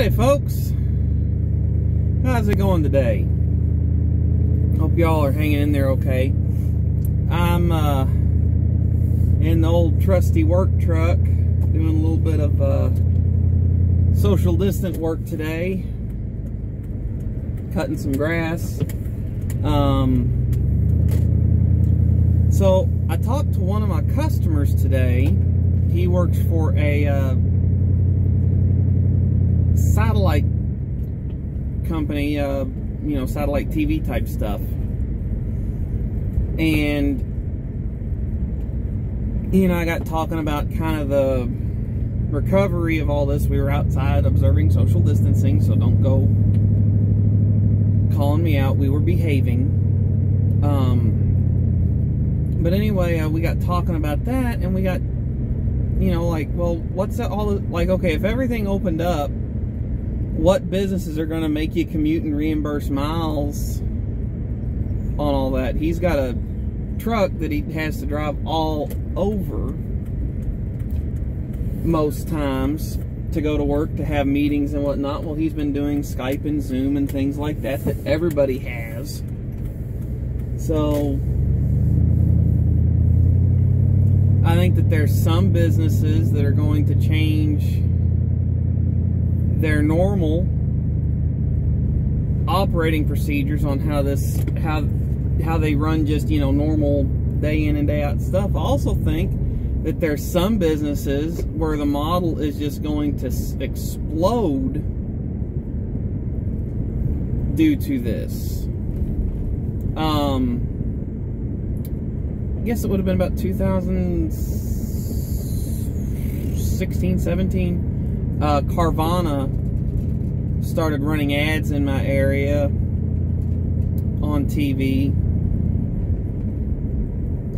Howdy folks, how's it going today? Hope y'all are hanging in there okay. I'm in the old trusty work truck doing a little bit of social distant work today, cutting some grass. So I talked to one of my customers today. He works for a satellite company, you know, satellite TV type stuff. And he and I got talking about kind of the recovery of all this. We were outside observing social distancing, so don't go calling me out. We were behaving. But anyway, we got talking about that, and we got, you know, like, well, what's that all, like, okay, if everything opened up, what businesses are going to make you commute and reimburse miles on all that? He's got a truck that he has to drive all over most times to go to work, to have meetings and whatnot. Well, he's been doing Skype and Zoom and things like that that everybody has. So I think that there's some businesses that are going to change their normal operating procedures on how they run, just, you know, normal day in and day out stuff. I also think that there's some businesses where the model is just going to explode due to this. I guess it would have been about 2016, 17. Carvana started running ads in my area on TV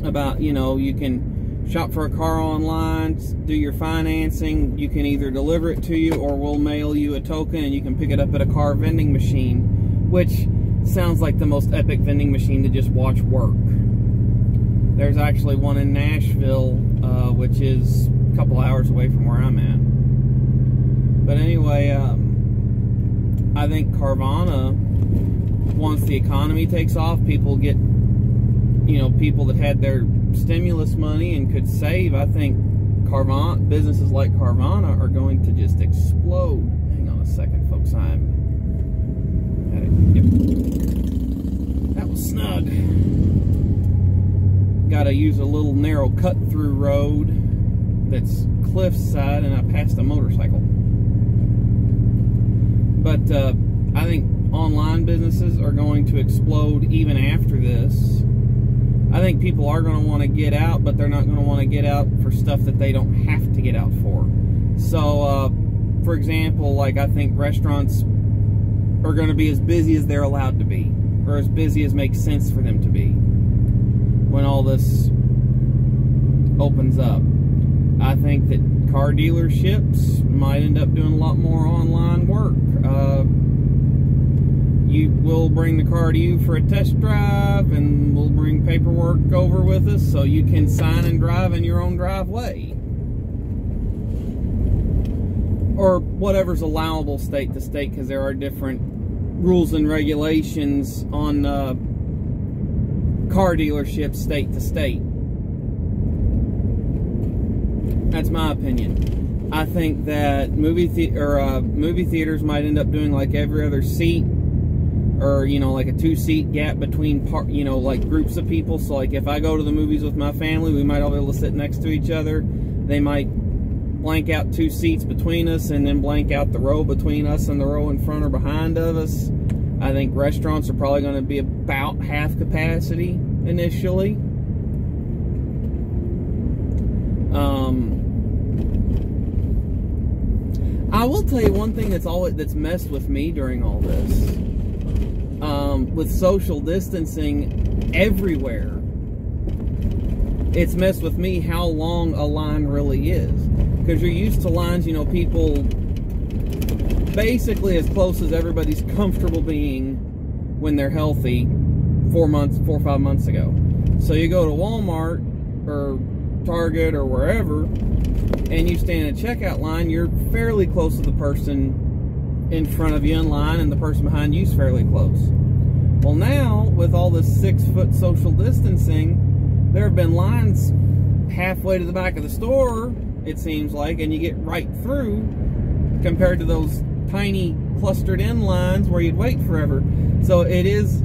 about, you know, you can shop for a car online, do your financing, you can either deliver it to you or we'll mail you a token and you can pick it up at a car vending machine, which sounds like the most epic vending machine to just watch work. There's actually one in Nashville, which is a couple hours away from where I'm at. But anyway, I think Carvana, once the economy takes off, people get, you know, people that had their stimulus money and could save, I think Carvana, businesses like Carvana are going to just explode. Hang on a second, folks. Yep. That was snug. Got to use a little narrow cut-through road that's cliffside, and I passed a motorcycle. But I think online businesses are going to explode even after this. I think people are going to want to get out, but they're not going to want to get out for stuff that they don't have to get out for. So, for example, like, I think restaurants are going to be as busy as they're allowed to be, or as busy as makes sense for them to be when all this opens up. I think that car dealerships might end up doing a lot more online work. You will bring the car to you for a test drive, and we'll bring paperwork over with us so you can sign and drive in your own driveway. Or whatever's allowable state to state, because there are different rules and regulations on car dealerships state to state. That's my opinion. I think that movie theaters might end up doing like every other seat, or, you know, like a 2-seat gap between you know, like groups of people. So like if I go to the movies with my family, we might all be able to sit next to each other. They might blank out 2 seats between us and then blank out the row between us and the row in front or behind of us. I think restaurants are probably going to be about half capacity initially. I will tell you one thing that's messed with me during all this. With social distancing everywhere, it's messed with me how long a line really is. Because you're used to lines, you know, people basically as close as everybody's comfortable being when they're healthy 4 or 5 months ago. So you go to Walmart or Target or wherever, and you stand in a checkout line, you're fairly close to the person in front of you in line and the person behind you is fairly close. Well, now, with all this 6-foot social distancing, there have been lines halfway to the back of the store, it seems like, and you get right through, compared to those tiny clustered in lines where you'd wait forever. So it is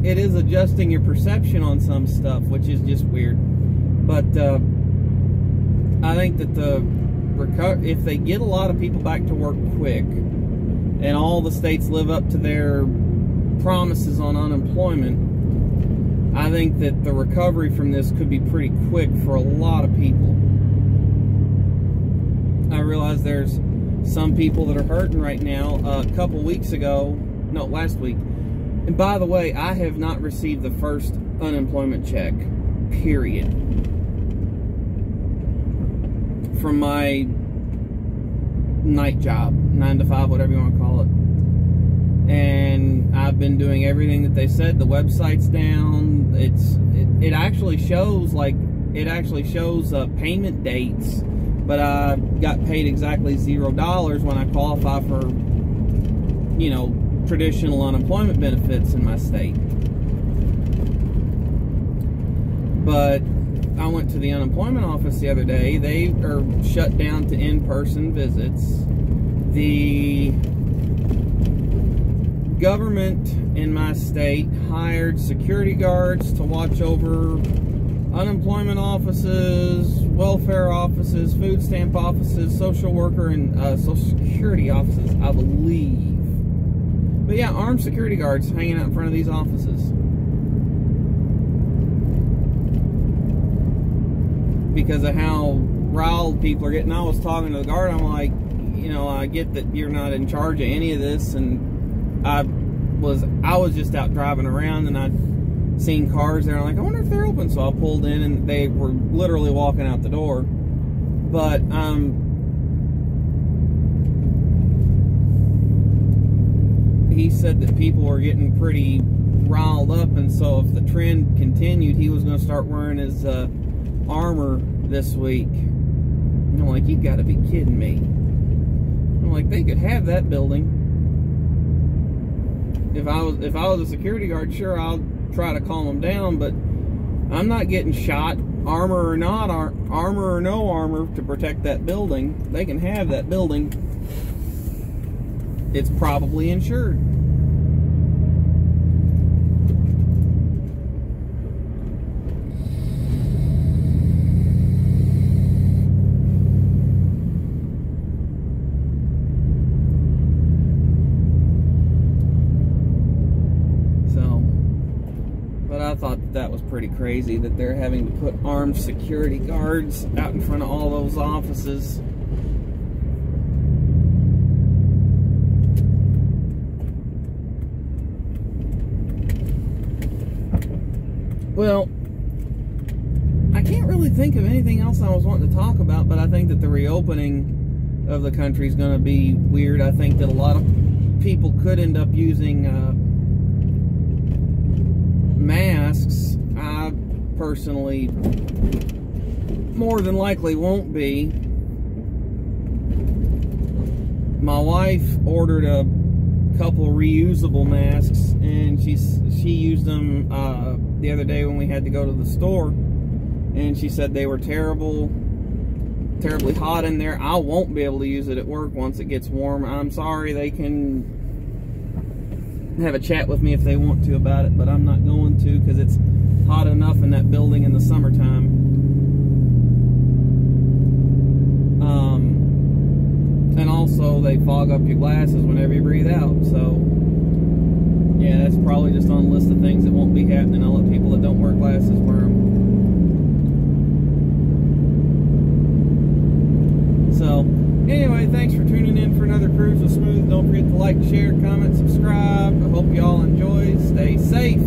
adjusting your perception on some stuff, which is just weird. But I think that if they get a lot of people back to work quick, and all the states live up to their promises on unemployment, I think that the recovery from this could be pretty quick for a lot of people. I realize there's some people that are hurting right now. A couple weeks ago, no, last week, and by the way, I have not received the first unemployment check, period, from my night job, 9 to 5, whatever you want to call it. And I've been doing everything that they said. The website's down. It actually shows payment dates, but I got paid exactly $0 when I qualify for, you know, traditional unemployment benefits in my state. But I went to the unemployment office the other day. They are shut down to in-person visits. The government in my state hired security guards to watch over unemployment offices, welfare offices, food stamp offices, social worker, and social security offices, I believe. But yeah, armed security guards hanging out in front of these offices. Because of how riled people are getting. I was talking to the guard, I'm like, you know, I get that you're not in charge of any of this, and I was just out driving around, and I'd seen cars there. I'm like, I wonder if they're open. So I pulled in, and they were literally walking out the door. But he said that people were getting pretty riled up, and so if the trend continued, he was going to start wearing his armor this week. And I'm like, you've got to be kidding me. I'm like, they could have that building. If I was a security guard, sure, I'll try to calm them down, but I'm not getting shot, armor or not, armor or no armor, to protect that building. They can have that building. It's probably insured. I thought that was pretty crazy that they're having to put armed security guards out in front of all those offices. Well, I can't really think of anything else I was wanting to talk about, but I think that the reopening of the country is going to be weird. I think that a lot of people could end up using masks. I personally more than likely won't be. My wife ordered a couple reusable masks, and she used them the other day when we had to go to the store, and she said they were terribly hot in there. I won't be able to use it at work once it gets warm. I'm sorry. They can have a chat with me if they want to about it, but I'm not going to, because it's hot enough in that building in the summertime. And also they fog up your glasses whenever you breathe out, so yeah, that's probably just on the list of things that won't be happening. I'll let people that don't wear glasses wear them. So anyway, thanks for tuning in for another Cruise with Smooth. Don't forget to like, share, comment, subscribe. I hope you all enjoy. Stay safe.